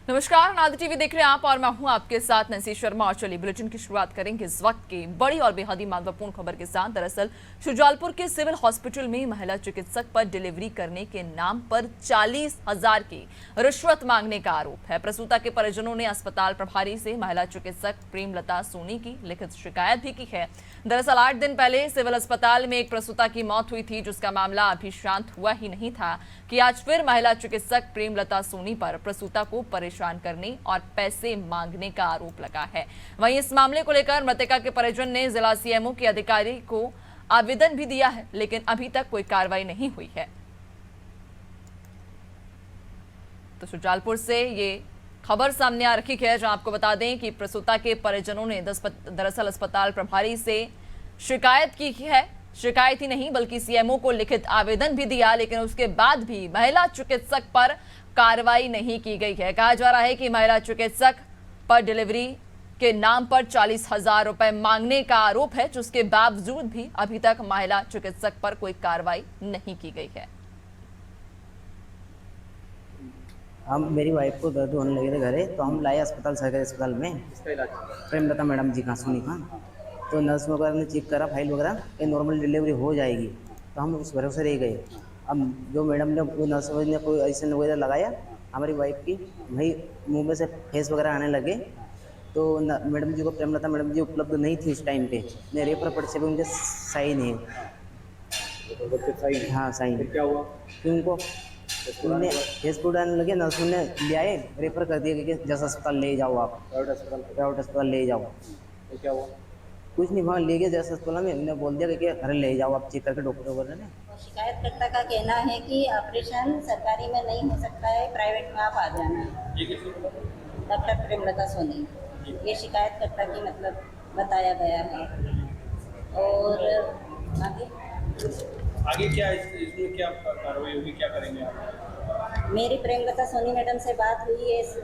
नमस्कार, नादिर टीवी देख रहे हैं आप और मैं हूं आपके साथ नैन्सी शर्मा। और चलिए बुलेटिन की शुरुआत करेंगे इस वक्त की बड़ी और बेहद ही महत्वपूर्ण खबर के साथ। दरअसल शुजालपुर के सिविल हॉस्पिटल में महिला चिकित्सक पर डिलीवरी करने के नाम पर 40,000 की रिश्वत मांगने का आरोप है। प्रसूता के परिजनों ने अस्पताल प्रभारी से महिला चिकित्सक प्रेमलता सोनी की लिखित शिकायत भी की है। दरअसल 8 दिन पहले सिविल अस्पताल में एक प्रसूता की मौत हुई थी, जिसका मामला अभी शांत हुआ ही नहीं था कि आज फिर महिला चिकित्सक प्रेमलता सोनी पर प्रसूता को परेशान करने और पैसे मांगने का आरोप लगा है। वहीं इस मामले को लेकर मृतका के परिजन ने जिला सीएमओ के अधिकारी को आवेदन भी दिया है, लेकिन अभी तक कोई कार्रवाई नहीं हुई है। तो शुजालपुर से ये खबर सामने आ रखी है, जहां आपको बता दें कि प्रसूता के परिजनों ने दरअसल अस्पताल प्रभारी से शिकायत की है। शिकायत ही नहीं बल्कि सीएमओ को लिखित आवेदन भी दिया, लेकिन उसके बाद भी महिला चिकित्सक पर कार्रवाई नहीं की गई है। कहा जा रहा है कि महिला चिकित्सक पर डिलीवरी के नाम पर 40,000 रुपए मांगने का आरोप है, जिसके बावजूद भी अभी तक महिला चिकित्सक पर कोई कार्रवाई नहीं की गई है। हम मेरी वाइफ को दर्द होने लगे थे घरे, तो हम लाए अस्पताल, सरकारी अस्पताल में प्रेमलता मैडम जी का सोनी का। तो नर्स वगैरह ने चेक करा फाइल वगैरह कि नॉर्मल डिलीवरी हो जाएगी, तो हम उस भरोसे रह गए। अब जो मैडम ने वो नर्स ने कोई ऐसे वगैरह लगाया हमारी वाइफ की, भाई मुंह में से फेस वगैरह आने लगे। तो मैडम जी को प्रेमलता मैडम जी उपलब्ध नहीं थी उस टाइम पे। ने रेफर पर्चे पे उनके साइन है। हाँ साइन। क्या हुआ कि उनको उन्होंने फेस उड़ाने लगे, नर्सों ने ले आए, रेफर कर दिया कि जस अस्पताल ले जाओ, आप प्राइवेट अस्पताल ले जाओ। तो क्या हुआ? कुछ नहीं, वहाँ ले गए जैसे अस्पताल में, उन्हें बोल दिया कि घर ले जाओ आप चेक करके, डॉक्टर वगैरह ने। शिकायतकर्ता का कहना है कि ऑपरेशन सरकारी में नहीं हो सकता है, प्राइवेट में आप आ जाना है। ये किसने बोला? डॉक्टर प्रेमलता सोनी, ये शिकायतकर्ता की मतलब बताया गया है। और आगे क्या इसमें क्या कार्रवाई होगी, क्या करेंगे आप? मेरी प्रेमलता सोनी मैडम से बात हुई है इस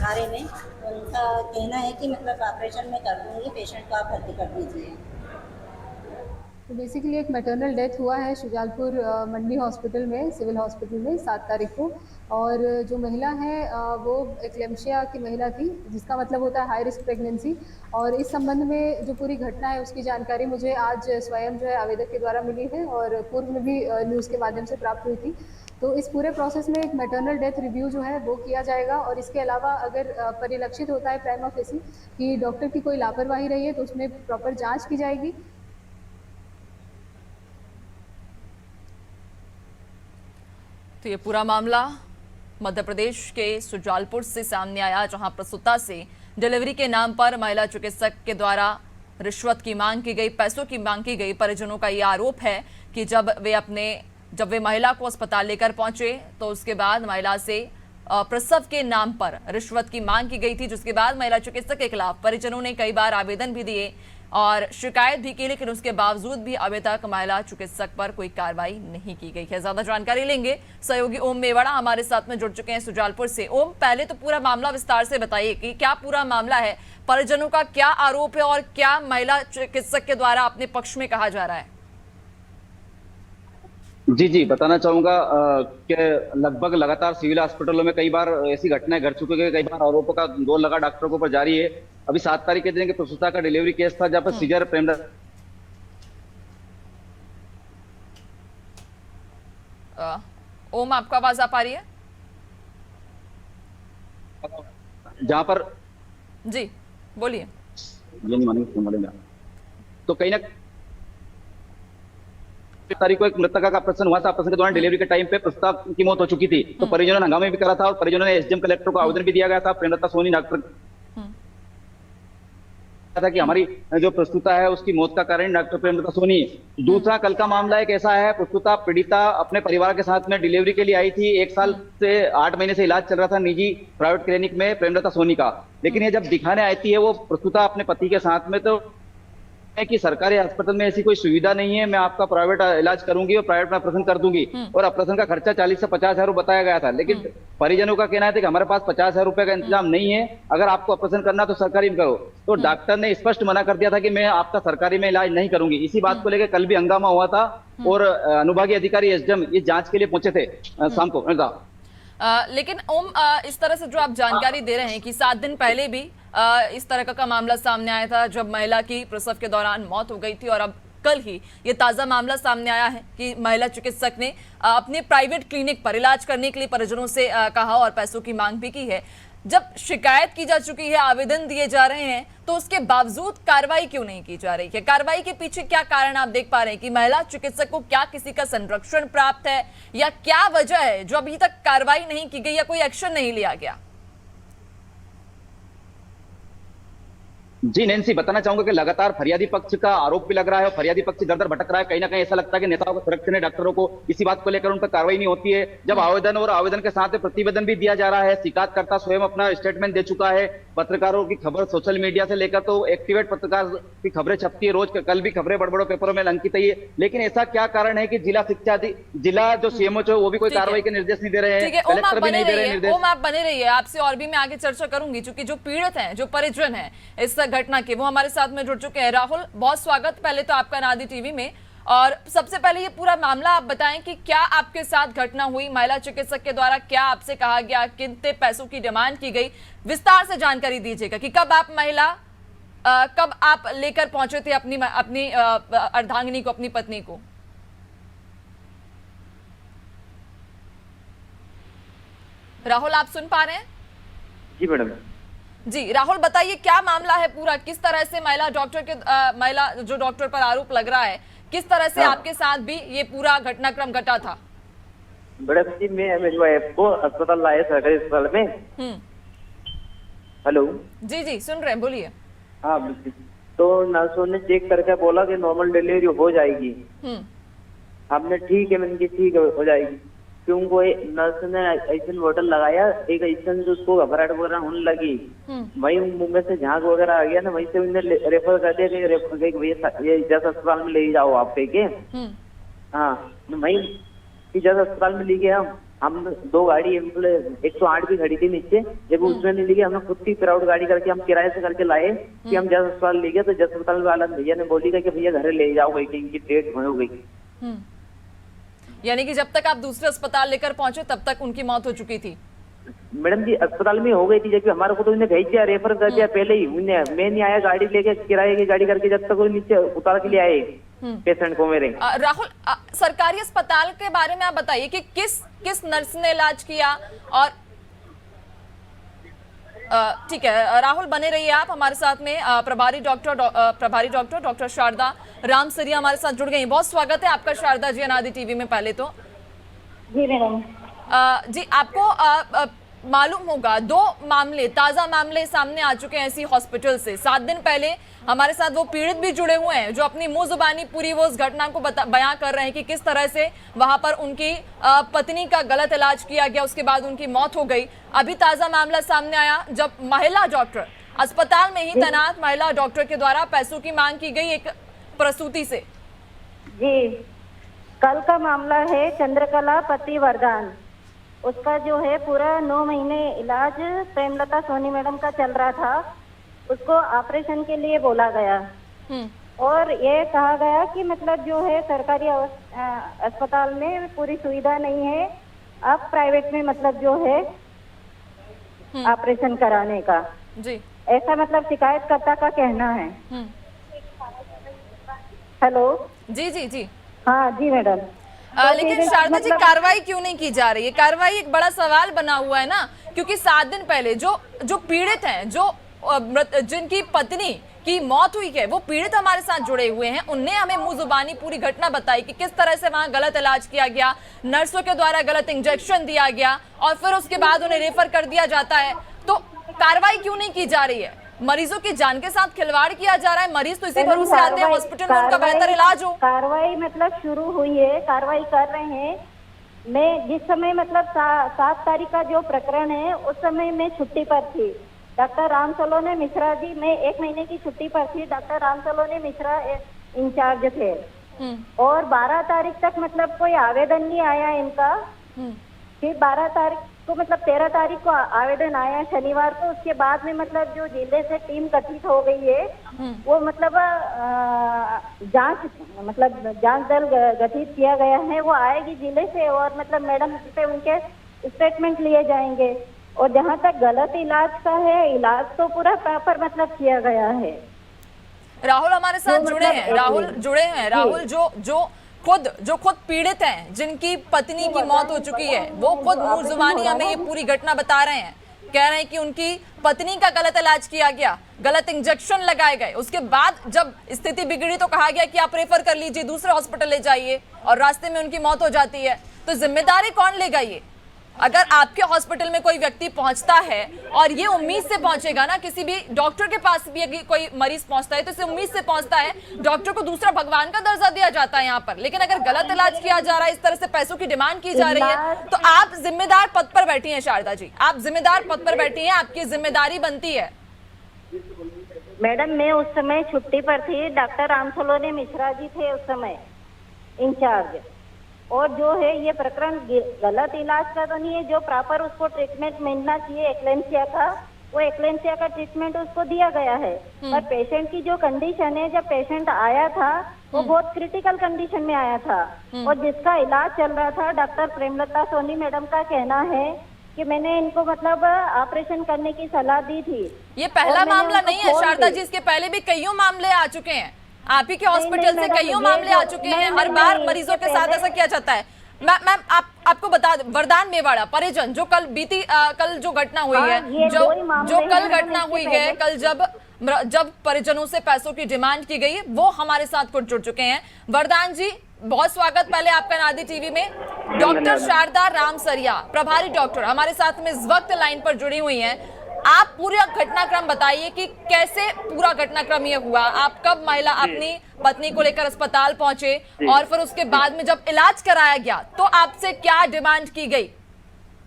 बारे में। उनका कहना है कि मतलब ऑपरेशन में कर दूँगी, पेशेंट को आप भर्ती कर दीजिए। तो बेसिकली एक मैटरनल डेथ हुआ है शुजालपुर मंडी हॉस्पिटल में, सिविल हॉस्पिटल में 7 तारीख को। और जो महिला है वो एक्लेम्शिया की महिला थी, जिसका मतलब होता है हाई रिस्क प्रेगनेंसी। और इस संबंध में जो पूरी घटना है उसकी जानकारी मुझे आज स्वयं जो है आवेदक के द्वारा मिली है, और पूर्व में भी न्यूज़ के माध्यम से प्राप्त हुई थी। तो इस पूरे प्रोसेस में एक मैटरनल डेथ रिव्यू जो है वो किया जाएगा। और इसके अलावा अगर परिलक्षित होता है प्राइमा फेसी कि डॉक्टर की कोई लापरवाही रही है, तो उसमें प्रॉपर जाँच की जाएगी। तो ये पूरा मामला मध्य प्रदेश के शुजालपुर से सामने आया, जहां प्रसूता से डिलीवरी के नाम पर महिला चिकित्सक के द्वारा रिश्वत की मांग की गई, पैसों की मांग की गई। परिजनों का यह आरोप है कि जब वे महिला को अस्पताल लेकर पहुंचे, तो उसके बाद महिला से प्रसव के नाम पर रिश्वत की मांग की गई थी, जिसके बाद महिला चिकित्सक के खिलाफ परिजनों ने कई बार आवेदन भी दिए और शिकायत भी की, लेकिन उसके बावजूद भी अभी तक महिला चिकित्सक पर कोई कार्रवाई नहीं की गई है। ज्यादा जानकारी लेंगे, सहयोगी ओम मेवाड़ा हमारे साथ में जुड़ चुके हैं शुजालपुर से। ओम, पहले तो पूरा मामला विस्तार से बताइए कि क्या पूरा मामला है, परिजनों का क्या आरोप है और क्या महिला चिकित्सक के द्वारा अपने पक्ष में कहा जा रहा है? जी बताना चाहूंगा कि लगभग लगातार सिविल हॉस्पिटलों में कई बार ऐसी घटनाएं घट चुकी है। कई बार आरोपों का दौर लगा डॉक्टरों के ऊपर जारी है। अभी 7 तारीख के दिन के प्रसूता का डिलीवरी केस था, जहां पर सीजर प्रेमलता ओम, आपको आवाज आ पा रही है? जहां पर जी बोलिए। ये नहीं मानेंगे तो कहीं ना तारीख को एक मृतका का ऑपरेशन हुआ था। ऑपरेशन के दौरान डिलीवरी के टाइम पे प्रसूता की मौत हो चुकी थी। तो परिजनों ने हंगामे भी करा था और परिजनों ने एसडीएम कलेक्टर को आवेदन भी दिया गया था। प्रेमलता सोनी डॉक्टर था कि हमारी जो प्रसूता है उसकी मौत का कारण डॉक्टर प्रेमलता सोनी। दूसरा कल का मामला एक ऐसा है, प्रसूता पीड़िता अपने परिवार के साथ में डिलीवरी के लिए आई थी। 1 साल से 8 महीने से इलाज चल रहा था निजी प्राइवेट क्लिनिक में प्रेमलता सोनी का। लेकिन ये जब दिखाने आती है वो प्रसूता अपने पति के साथ में, तो कि सरकारी अस्पताल में ऐसी कोई सुविधा नहीं है, मैं आपका प्राइवेट इलाज करूंगी और प्राइवेट में ऑपरेशन कर दूंगी। और ऑपरेशन का खर्चा 40 से 50,000 रुपए बताया गया था। लेकिन परिजनों का कहना है कि हमारे पास 50,000 रुपए का इंतजाम नहीं है, अगर आपको ऑपरेशन करना तो सरकारी में करो। तो डॉक्टर ने स्पष्ट मना कर दिया था कि मैं आपका सरकारी में इलाज नहीं करूंगी। इसी बात को लेकर कल भी हंगामा हुआ था और अनुभागीय अधिकारी एसडीएम इस जांच के लिए पहुंचे थे शाम को। लेकिन ओम, इस तरह से जो आप जानकारी दे रहे हैं कि 7 दिन पहले भी इस तरह का मामला सामने आया था जब महिला की प्रसव के दौरान मौत हो गई थी, और अब कल ही ये ताजा मामला सामने आया है कि महिला चिकित्सक ने अपने प्राइवेट क्लिनिक पर इलाज करने के लिए परिजनों से कहा और पैसों की मांग भी की है। जब शिकायत की जा चुकी है, आवेदन दिए जा रहे हैं, तो उसके बावजूद कार्रवाई क्यों नहीं की जा रही है? कार्रवाई के पीछे क्या कारण आप देख पा रहे हैं कि महिला चिकित्सक को क्या किसी का संरक्षण प्राप्त है, या क्या वजह है जो अभी तक कार्रवाई नहीं की गई या कोई एक्शन नहीं लिया गया? जी नैन्सी, बताना चाहूंगा कि लगातार फरियादी पक्ष का आरोप भी लग रहा है और फरियादी पक्ष दर दर भटक रहा है। कहीं ना कहीं ऐसा लगता है कि नेताओं को संरक्षण है, डॉक्टरों को इसी बात को लेकर उन पर कार्रवाई नहीं होती है। जब आवेदन और आवेदन के साथ प्रतिवेदन भी दिया जा रहा है, शिकायतकर्ता स्वयं अपना स्टेटमेंट दे चुका है, पत्रकारों की खबर सोशल मीडिया से लेकर तो एक्टिवेट पत्रकार की खबरें छपती है रोज, कल भी खबरें बड़े बड़े पेपरों में अंकित है। लेकिन ऐसा क्या कारण है कि जिला जो सीएमओ है वो भी कोई कार्रवाई के निर्देश नहीं दे रहे हैं, कलेक्टर भी नहीं दे रहे हैं निर्देश। ओम, आप बने रहिए, आपसे और भी मैं आगे चर्चा करूंगी, क्योंकि जो पीड़ित हैं, जो परिजन हैं इस घटना के, वो हमारे साथ में जुड़ चुके हैं। राहुल, बहुत स्वागत पहले तो आपका नादी टीवी में। और सबसे पहले ये पूरा मामला आप बताएं कि क्या आपके साथ घटना हुई, महिला चिकित्सक के द्वारा क्या आपसे कहा गया, कितने पैसों की डिमांड की गई, विस्तार से जानकारी दीजिएगा कि कब आप लेकर पहुंचे थे अपनी अर्धांगिनी को, अपनी पत्नी को? राहुल, आप सुन पा रहे हैं? जी मैडम। जी राहुल, बताइए क्या मामला है पूरा, किस तरह से महिला जो डॉक्टर पर आरोप लग रहा है, किस तरह से आपके साथ भी ये पूरा घटनाक्रम घटा था? मैडम जी, मैं मेरी वाइफ को अस्पताल लाया, सरकारी अस्पताल में। हेलो। जी जी, सुन रहे हैं, बोलिए। हाँ बिल्कुल। तो नर्सों ने चेक करके बोला कि नॉर्मल डिलीवरी हो जाएगी। हमने ठीक है, मैंने कहा ठीक है हो जाएगी। क्योंकि नर्स ने ऐसा बोतल लगाया, एक ऐसा उसको घबराहट वगैरह होने लगी, वही मुंह में से झाग वगैरह आ गया ना, वहीं से उन्हें रेफर कर दिया कि भैया ये जैसा अस्पताल में ले जाओ आप कह के। हाँ, वही जैसा अस्पताल में ले गए हम 2 गाड़ी 108 भी खड़ी थी नीचे, जब उसमें नहीं ले गए, हमने खुद की प्राइवेट गाड़ी करके हम किराए से करके लाए कि हम जैसा अस्पताल ले गए। तो जैसा अस्पताल वाला भैया ने बोली कि भैया घर ले जाओ, इनकी डेट हो गई। यानी कि जब तक आप दूसरे अस्पताल लेकर पहुंचे तब तक उनकी मौत हो चुकी थी? मैडम जी, अस्पताल में हो गई थी, जबकि हमारे को तो उन्हें भेज दिया, रेफर कर दिया पहले ही। उन्हें मैं नहीं आया गाड़ी लेके, किराए की गाड़ी करके, जब तक वो नीचे उतार के लिए आए पेशेंट को मेरे। राहुल, सरकारी अस्पताल के बारे में आप बताइए कि किस नर्स ने इलाज किया, और ठीक है राहुल, बने रहिए आप हमारे साथ में। प्रभारी डॉक्टर डॉक्टर शारदा रामसरिया हमारे साथ जुड़ गई। बहुत स्वागत है आपका शारदा जी अनादि टीवी में। पहले तो जी मैडम। जी, आपको मालूम होगा 2 मामले, ताजा मामले सामने आ चुके हैं इसी हॉस्पिटल से। 7 दिन पहले हमारे साथ वो पीड़ित भी जुड़े हुए हैं जो अपनी मुंह जुबानी पूरी वो उस घटना को बयां कर रहे हैं कि किस तरह से वहां पर उनकी पत्नी का गलत इलाज किया गया, उसके बाद उनकी मौत हो गई। अभी ताजा मामला सामने आया जब महिला डॉक्टर, अस्पताल में ही तैनात महिला डॉक्टर के द्वारा पैसों की मांग की गई एक प्रसूति से। जी, कल का मामला है चंद्रकला पति वरदान। उसका जो है पूरा 9 महीने इलाज प्रेमलता सोनी मैडम का चल रहा था। उसको ऑपरेशन के लिए बोला गया और ये कहा गया कि मतलब जो है सरकारी अस्पताल में पूरी सुविधा नहीं है, अब प्राइवेट में मतलब जो है ऑपरेशन कराने का। जी, ऐसा मतलब शिकायतकर्ता का कहना है। हेलो। जी जी जी। हाँ जी मैडम। लेकिन शारदा जी, कार्रवाई क्यों नहीं की जा रही है? कार्रवाई एक बड़ा सवाल बना हुआ है ना, क्योंकि 7 दिन पहले जो पीड़ित हैं, जिनकी पत्नी की मौत हुई है, वो पीड़ित हमारे साथ जुड़े हुए हैं। उनने हमें मुंह जुबानी पूरी घटना बताई कि किस तरह से वहां गलत इलाज किया गया, नर्सों के द्वारा गलत इंजेक्शन दिया गया और फिर उसके बाद उन्हें रेफर कर दिया जाता है। तो कार्रवाई क्यों नहीं की जा रही है? मरीजों की जान के साथ खिलवाड़ किया जा रहा है। मरीज तो इसी भरोसे आते हैं हॉस्पिटल में उनका बेहतर इलाज हो। कार्रवाई मतलब शुरू हुई है, कार्रवाई कर रहे हैं। मैं जिस समय मतलब 7 तारीख का जो प्रकरण है उस समय मैं छुट्टी पर थी। डॉक्टर राम सलोने मिश्रा जी, मैं 1 महीने की छुट्टी पर थी। डॉक्टर राम सलोने मिश्रा इंचार्ज थे और 12 तारीख तक मतलब कोई आवेदन नहीं आया इनका। फिर 12 तारीख को मतलब 13 तारीख को आवेदन आया शनिवार को। उसके बाद में मतलब जो जिले से टीम गठित हो गई है वो मतलब जांच दल गठित किया गया है, वो आएगी जिले से और मतलब मैडम पे उनके स्टेटमेंट लिए जाएंगे। और जहाँ तक गलत इलाज का है, इलाज तो पूरा प्रॉपर मतलब किया गया है। राहुल हमारे साथ जो जुड़े मतलब हैं, राहुल जुड़े हैं, राहुल जो खुद पीड़ित हैं, जिनकी पत्नी की मौत हो चुकी है, वो खुद मुंह जुबानी हमें ये पूरी घटना बता रहे हैं। कह रहे हैं कि उनकी पत्नी का गलत इलाज किया गया, गलत इंजेक्शन लगाए गए, उसके बाद जब स्थिति बिगड़ी तो कहा गया कि आप रेफर कर लीजिए, दूसरे हॉस्पिटल ले जाइए, और रास्ते में उनकी मौत हो जाती है। तो जिम्मेदारी कौन लेगा ये? अगर आपके हॉस्पिटल में कोई व्यक्ति पहुंचता है और ये उम्मीद से पहुंचेगा ना, किसी भी डॉक्टर के पास भी अगर कोई मरीज पहुंचता है तो इसे उम्मीद से पहुंचता है, डॉक्टर को दूसरा भगवान का दर्जा दिया जाता है यहाँ पर। लेकिन अगर गलत इलाज किया जा रहा है, इस तरह से पैसों की डिमांड की जा रही है, तो आप जिम्मेदार पद पर बैठी हैं शारदा जी, आप जिम्मेदार पद पर बैठी हैं, आपकी जिम्मेदारी बनती है। मैडम मैं उस समय छुट्टी पर थी, डॉक्टर रामसलोनी मिश्रा जी थे उस समय इंचार्ज। और जो है ये प्रकरण गलत इलाज का तो नहीं है, जो प्रॉपर उसको ट्रीटमेंट मिलना चाहिए एक्लेम्सिया का, वो एक्लेम्सिया का ट्रीटमेंट उसको दिया गया है। पर पेशेंट की जो कंडीशन है, जब पेशेंट आया था वो बहुत क्रिटिकल कंडीशन में आया था, और जिसका इलाज चल रहा था, डॉक्टर प्रेमलता सोनी मैडम का कहना है कि मैंने इनको मतलब ऑपरेशन करने की सलाह दी थी। ये पहला मामला नहीं है शारदा जी, इसके पहले भी कईयों मामले आ चुके हैं, आप ही के हॉस्पिटल से कईयों मामले आ चुके हैं। हर बार मरीजों के साथ ऐसा किया जाता है। मैम आपको बता दें, वरदान मेवाड़ा परिजन जो कल कल जो घटना हुई है, जो कल घटना हुई है, कल जब परिजनों से पैसों की डिमांड की गई, वो हमारे साथ कुछ जुड़ चुके हैं। वरदान जी बहुत स्वागत पहले आपका नादी टीवी में। डॉक्टर शारदा रामसरिया प्रभारी डॉक्टर हमारे साथ में इस वक्त लाइन पर जुड़ी हुई हैं। आप पूरा घटनाक्रम बताइए कि कैसे पूरा घटनाक्रम ये हुआ, आप कब महिला अपनी पत्नी को लेकर अस्पताल पहुंचे, और फिर उसके बाद में जब इलाज कराया गया तो आपसे क्या डिमांड की गई?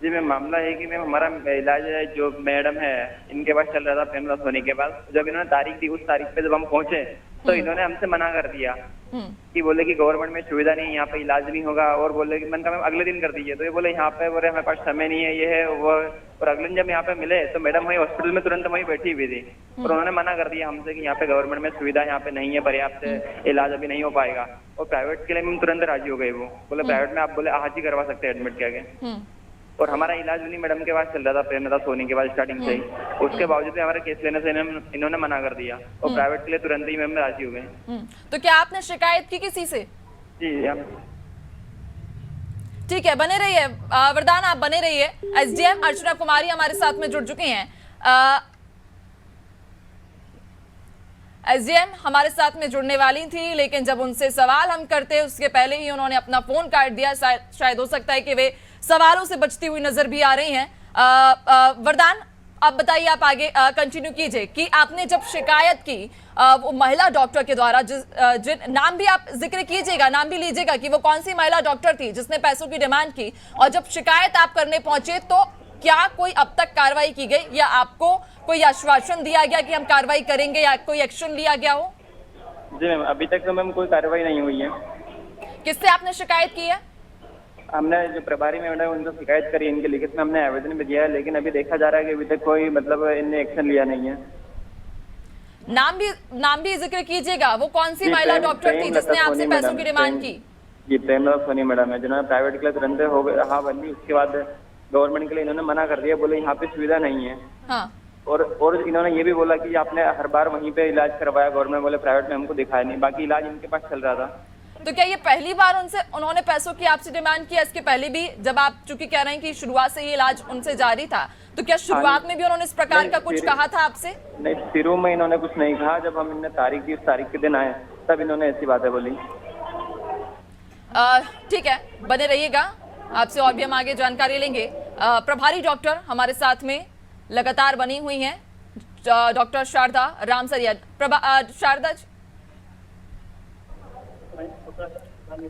जी मैम, मामला है कि मैम हमारा इलाज है, जो मैडम है इनके पास चल रहा था प्रेमलता सोनी के पास। जब इन्होंने तारीख दी, उस तारीख पे जब हम पहुंचे तो इन्होंने हमसे मना कर दिया कि बोले कि गवर्नमेंट में सुविधा नहीं है, यहाँ पे इलाज नहीं होगा, और बोले कि मैंने कहा मैम अगले दिन कर दीजिए। तो ये बोले यहाँ पे बोले हमारे पास समय नहीं है, ये है वो। और अगले दिन जब यहाँ पे मिले तो मैडम वही हॉस्पिटल में तुरंत वहीं बैठी हुई थी, और उन्होंने मना कर दिया हमसे कि यहाँ पे गवर्नमेंट में सुविधा यहाँ पे नहीं है, पर्याप्त इलाज अभी नहीं हो पाएगा। और प्राइवेट के लिए मैम तुरंत राजी हो गई, वो बोले प्राइवेट में आप बोले आज ही करवा सकते हैं एडमिट करके। और हमारा इलाज उन्हीं मैडम के पास चल रहा था, प्रेमलता सोनी के पास स्टार्टिंग से ही। उसके बावजूद भी हमारा केस लेने से इन्होंने मना कर दिया, और प्राइवेट के लिए तुरंत ही मैम राजी हो गए। तो क्या आपने शिकायत की किसी से? जी ठीक है, बने रहिए वरदान, आप बने रहिए। एसडीएम अर्चना कुमारी हमारे साथ में जुड़ चुकी हैं। एसडीएम हमारे साथ में जुड़ने वाली थी, लेकिन जब उनसे सवाल हम करते उसके पहले ही उन्होंने अपना फोन काट दिया। शायद हो सकता है कि वे सवालों से बचती हुई नजर भी आ रही हैं। वरदान अब बताइए, आप आगे कंटिन्यू कीजिए कि आपने जब शिकायत की वो महिला डॉक्टर के द्वारा, जिन नाम भी आप जिक्र कीजिएगा, नाम भी लीजिएगा कि वो कौन सी महिला डॉक्टर थी जिसने पैसों की डिमांड की, और जब शिकायत आप करने पहुंचे तो क्या कोई अब तक कार्रवाई की गई, या आपको कोई आश्वासन दिया गया कि हम कार्रवाई करेंगे, या कोई एक्शन लिया गया हो? जी मैम, अभी तक तो मैम कोई कार्रवाई नहीं हुई है। किससे आपने शिकायत की है? हमने जो प्रभारी मैडम उनसे शिकायत करी, इनके लिखित में हमने आवेदन भी दिया है, लेकिन अभी देखा जा रहा है कि अभी तक कोई मतलब इनने एक्शन लिया नहीं है। नाम भी जिक्र कीजिएगा, वो कौन सी महिला डॉक्टर थी जिसने आपसे पैसों की डिमांड की? जी प्रेमलता सोनी मैडम है, जिन्होंने प्राइवेट के लिए तुरंत हो गए हाँ बनी, उसके बाद गवर्नमेंट के लिए इन्होंने मना कर दिया, बोले यहाँ पे सुविधा नहीं है। हाँ। और इन्होंने ये भी बोला कि आपने हर बार वहीं पे इलाज करवाया, गवर्नमेंट बोले प्राइवेट में हमको दिखाया नहीं, बाकी इलाज इनके पास चल रहा था। तो क्या ये पहली बार उन्होंने पैसों की आपसे डिमांड किया? इसके पहले भी जब आप चूंकि कह रहे हैं कि शुरुआत से ये इलाज उनसे जारी था, तो क्या शुरुआत में भी उन्होंने इस प्रकार का कुछ कहा था आपसे? नहीं, शुरू में इन्होंने कुछ नहीं कहा। जब हम इन्हें तारीख दी, उस तारीख के दिन आए, तब इन्होंने ऐसी बातें बोली। ठीक है, बने रहिएगा, आपसे और भी हम आगे जानकारी लेंगे। प्रभारी डॉक्टर हमारे साथ में लगातार बनी हुई हैं, डॉक्टर शारदा रामसरिया। शारदा,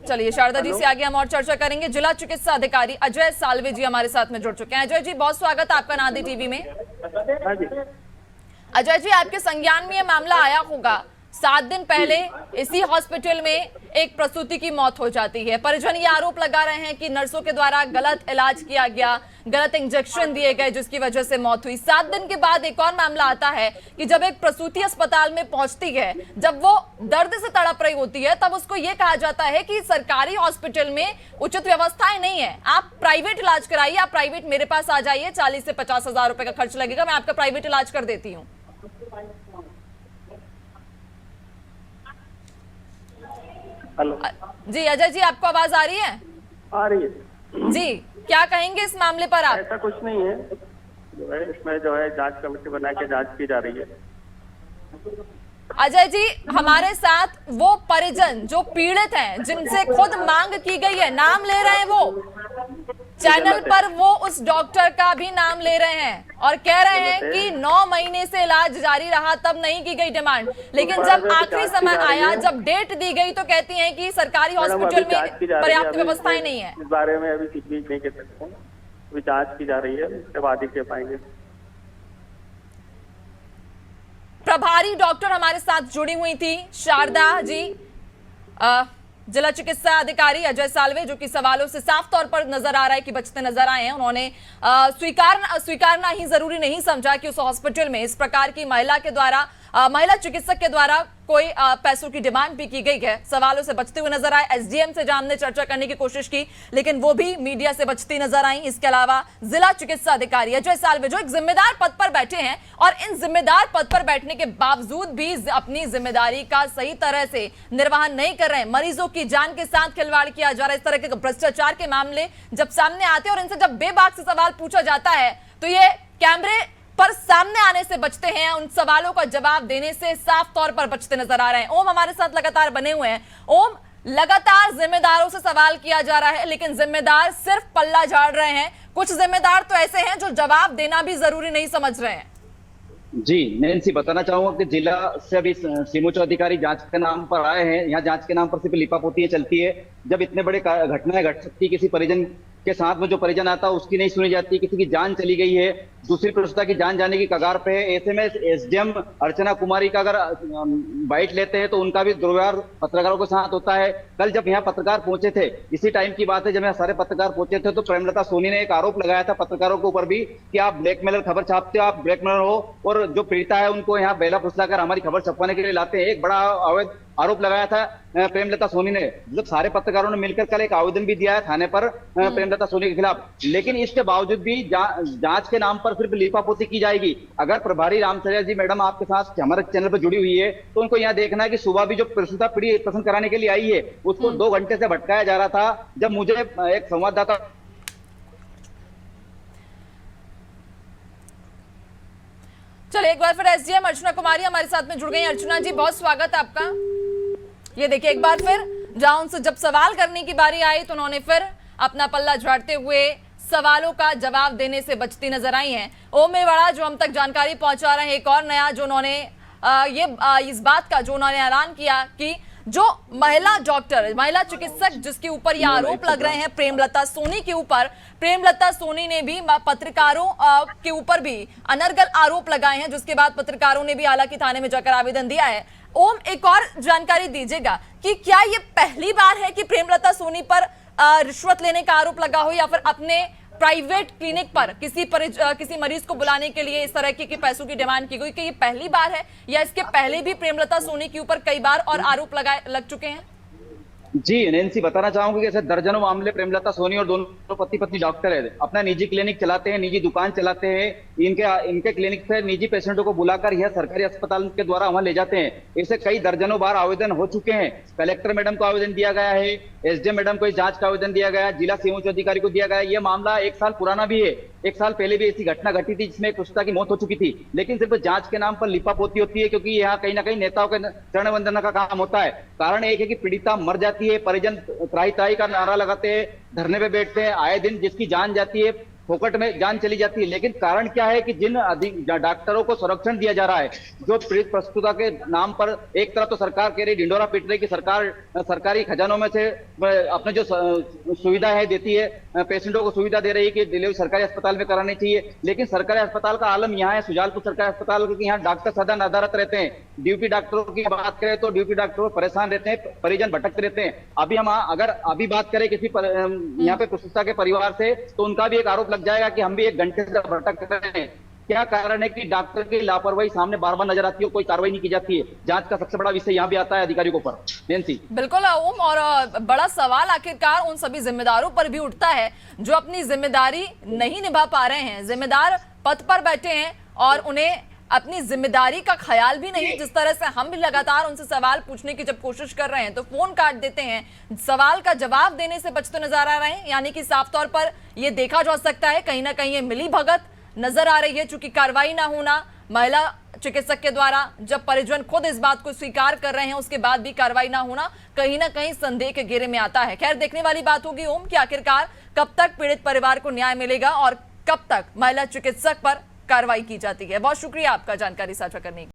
चलिए शारदा जी से आगे हम और चर्चा करेंगे। जिला चिकित्सा अधिकारी अजय सालवे जी हमारे साथ में जुड़ चुके हैं। अजय जी बहुत स्वागत आपका नादी टीवी में। अजय जी, आपके संज्ञान में ये मामला आया होगा, 7 दिन पहले इसी हॉस्पिटल में एक प्रसूति की मौत हो जाती है। परिजन ये आरोप लगा रहे हैं कि नर्सों के द्वारा गलत इलाज किया गया, गलत इंजेक्शन दिए गए, जिसकी वजह से मौत हुई। 7 दिन के बाद एक और मामला आता है कि जब एक प्रसूति अस्पताल में पहुंचती है, जब वो दर्द से तड़प रही होती है, तब उसको ये कहा जाता है कि सरकारी हॉस्पिटल में उचित व्यवस्थाएं नहीं है, आप प्राइवेट इलाज कराइए, आप प्राइवेट मेरे पास आ जाइए, 40 से 50 हजार रुपए का खर्च लगेगा, मैं आपका प्राइवेट इलाज कर देती हूँ। हेलो जी अजय जी, आपको आवाज आ रही है? आ रही है जी, क्या कहेंगे इस मामले पर आप? ऐसा कुछ नहीं है, जो है इसमें जो है जांच कमेटी बना के जांच की जा रही है। अजय जी, हमारे साथ वो परिजन जो पीड़ित हैं, जिनसे खुद मांग की गई है, नाम ले रहे हैं, वो चैनल पर वो उस डॉक्टर का भी नाम ले रहे हैं और कह रहे हैं कि 9 महीने से इलाज जारी रहा, तब नहीं की गई डिमांड, लेकिन जब आखिरी समय आया, जब डेट दी गई, तो कहती हैं कि सरकारी हॉस्पिटल में पर्याप्त व्यवस्थाएं नहीं है। इस बारे में अभी कुछ भी नहीं कह सकते, अभी जांच की जा रही है, उसके बाद ही कह पाएंगे। प्रभारी डॉक्टर हमारे साथ जुड़ी हुई थी शारदा जी, जिला चिकित्सा अधिकारी अजय साल्वे, जो कि सवालों से साफ तौर पर नजर आ रहा है कि बचते नजर आए हैं। उन्होंने स्वीकारना ही जरूरी नहीं समझा कि उस हॉस्पिटल में इस प्रकार की महिला चिकित्सक के द्वारा कोई पैसों की डिमांड भी की गई है। सवालों से बचते हुए नजर आए। एसडीएम से जानने चर्चा करने की कोशिश की, लेकिन वो भी मीडिया से बचती नजर आई। इसके अलावा जिला चिकित्सा अधिकारी अजय साल्वे, जो एक जिम्मेदार पद पर बैठे हैं और इन जिम्मेदार पद पर बैठने के बावजूद भी अपनी जिम्मेदारी का सही तरह से निर्वहन नहीं कर रहे हैं। मरीजों की जान के साथ खिलवाड़ किया जा रहा है। इस तरह के भ्रष्टाचार के मामले जब सामने आते हैं और इनसे जब बेबाक से सवाल पूछा जाता है, तो ये कैमरे पर सामने आने से बचते हैं, उन सवालों का जवाब देने से साफ तौर पर बचते नजर आ रहे हैं। ओम हमारे साथ लगातार बने हुए हैं। ओम, लगातार जिम्मेदारों से सवाल किया जा रहा है, लेकिन जिम्मेदार सिर्फ पल्ला झाड़ रहे हैं। कुछ जिम्मेदार तो ऐसे हैं जो जवाब देना भी जरूरी नहीं समझ रहे हैं। जी नैन्सी, बताना चाहूंगा कि जिला से अभी सीमोचो अधिकारी जांच के नाम पर आए हैं। यहाँ जांच के नाम पर सिर्फ लिपापोतियां चलती है। जब इतने बड़े घटनाएं घट सकती है, किसी परिजन के साथ में जो परिजन आता है उसकी नहीं सुनी जाती, किसी की जान चली गई है, दूसरी प्रसूता की जान जाने की कगार पे है। ऐसे में एसडीएम अर्चना कुमारी का अगर बाइट लेते हैं तो उनका भी दुर्व्यवहार पत्रकारों के साथ होता है। कल जब यहाँ पत्रकार पहुंचे थे, इसी टाइम की बात है जब यहाँ सारे पत्रकार पहुंचे थे, तो प्रेमलता सोनी ने एक आरोप लगाया था पत्रकारों के ऊपर भी कि आप ब्लैकमेलर खबर छापते हो, आप ब्लैकमेलर हो, और जो पीड़िता है उनको यहाँ बेला फुसलाकर हमारी खबर छपवाने के लिए लाते हैं। एक बड़ा अवैध आरोप लगाया था प्रेमलता सोनी ने। जब सारे पत्रकारों ने मिलकर कल एक आवेदन भी दिया है थाने पर प्रेमलता सोनी के खिलाफ, लेकिन इसके बावजूद भी जांच के नाम पर सिर्फ लिपापोती की जाएगी। अगर प्रभारी रामचर्या जी मैडम आपके साथ हमारे चैनल पर जुड़ी हुई है, तो उनको यहाँ देखना है कि सुबह भी जो प्रसूता पीड़ी पसंद कराने के लिए आई है, उसको 2 घंटे से भटकाया जा रहा था। जब मुझे एक संवाददाता चलिए एक बार फिर एसडीएम अर्चना कुमारी हमारे साथ में जुड़ गई। अर्चना जी, बहुत स्वागत है आपका। ये देखिए, एक बार फिर जहां उनसे जब सवाल करने की बारी आई तो उन्होंने फिर अपना पल्ला झाड़ते हुए सवालों का जवाब देने से बचती नजर आई हैं। ओम मेवाड़ा जो हम तक जानकारी पहुंचा रहे हैं, एक और नया जो उन्होंने इस बात का जो उन्होंने ऐलान किया कि जो महिला डॉक्टर, महिला चिकित्सक जिसके ऊपर ये आरोप लग रहे हैं प्रेमलता सोनी के ऊपर, प्रेमलता सोनी ने भी पत्रकारों के ऊपर भी अनर्गल आरोप लगाए हैं, जिसके बाद पत्रकारों ने भी हालांकि थाने में जाकर आवेदन दिया है। ओम, एक और जानकारी दीजिएगा कि क्या ये पहली बार है कि प्रेमलता सोनी पर रिश्वत लेने का आरोप लगा हो, या फिर अपने प्राइवेट क्लिनिक पर किसी मरीज को बुलाने के लिए इस तरह के पैसों की डिमांड की गई? कि ये पहली बार है या इसके पहले भी प्रेमलता सोनी के ऊपर कई बार और आरोप लग चुके हैं? जी नैन्सी, बताना चाहूंगी कि ऐसे दर्जनों मामले प्रेमलता सोनी और दोनों पति पत्नी डॉक्टर है, अपना निजी क्लिनिक चलाते हैं, निजी दुकान चलाते हैं। इनके क्लिनिक से निजी पेशेंटों को बुलाकर यह सरकारी अस्पताल के द्वारा वहां ले जाते हैं। ऐसे कई दर्जनों बार आवेदन हो चुके हैं। कलेक्टर मैडम को आवेदन दिया गया है, एसडीएम मैडम को इस जांच का आवेदन दिया गया, जिला सीमोच्च अधिकारी को दिया गया। यह मामला 1 साल पुराना भी है। 1 साल पहले भी ऐसी घटना घटी थी जिसमें एक प्रसूता की मौत हो चुकी थी, लेकिन सिर्फ जांच के नाम पर लिपापोती होती है, क्योंकि यहाँ कहीं ना कहीं नेताओं के चरण वंदना का काम होता है। कारण एक है कि पीड़िता मर जाती है, परिजन त्राही त्राही का नारा लगाते हैं, धरने पे बैठते हैं आए दिन, जिसकी जान जाती है, फोकट में जान चली जाती है। लेकिन कारण क्या है कि जिन डॉक्टरों को संरक्षण दिया जा रहा है, जो पीड़ित प्रस्तुता के नाम पर एक तरफ तो सरकार कह रही, ढिंडोरा पीट रही कि सरकार सरकारी खजानों में से अपने जो सुविधा है देती है, पेशेंटों को सुविधा दे रही है कि डिलीवरी सरकारी अस्पताल में करानी चाहिए। लेकिन सरकारी अस्पताल का आलम यहाँ है, सुजालपुर सरकारी अस्पताल, क्योंकि यहाँ डॉक्टर सदा नदारत रहते हैं। ड्यूटी डॉक्टरों की बात करें तो ड्यूटी डॉक्टर परेशान रहते हैं, परिजन भटकते रहते हैं। अभी हम अगर अभी बात करें किसी यहाँ पे प्रस्तुता के परिवार से, तो उनका भी एक आरोप लग जाएगा कि हम भी 1 घंटे से भटक रहे हैं। क्या कारण है कि डॉक्टर की लापरवाही सामने बार बार नजर आती है, कोई कार्रवाई नहीं की जाती है। जांच का सबसे बड़ा विषय यहाँ भी आता है अधिकारियों के ऊपर। नैंसी, बिल्कुल ओम, और बड़ा सवाल आखिरकार उन सभी जिम्मेदारों पर भी उठता है जो अपनी जिम्मेदारी नहीं निभा पा रहे हैं। जिम्मेदार पद पर बैठे हैं और उन्हें अपनी जिम्मेदारी का ख्याल भी नहीं। जिस तरह से हम भी लगातार उनसे सवाल पूछने की जब कोशिश कर रहे हैं तो फोन काट देते हैं, सवाल का जवाब देने से बचते नजर आ रहे हैं। यानी कि साफ तौर पर यह देखा जा सकता है कहीं ना कहीं ये मिली भगत नजर आ रही है, चूंकि कार्रवाई ना होना महिला चिकित्सक के द्वारा, जब परिजन खुद इस बात को स्वीकार कर रहे हैं उसके बाद भी कार्रवाई ना होना कहीं ना कहीं संदेह के घेरे में आता है। खैर, देखने वाली बात होगी ओम कि आखिरकार कब तक पीड़ित परिवार को न्याय मिलेगा और कब तक महिला चिकित्सक पर कार्रवाई की जाती है। बहुत शुक्रिया आपका जानकारी साझा करने की।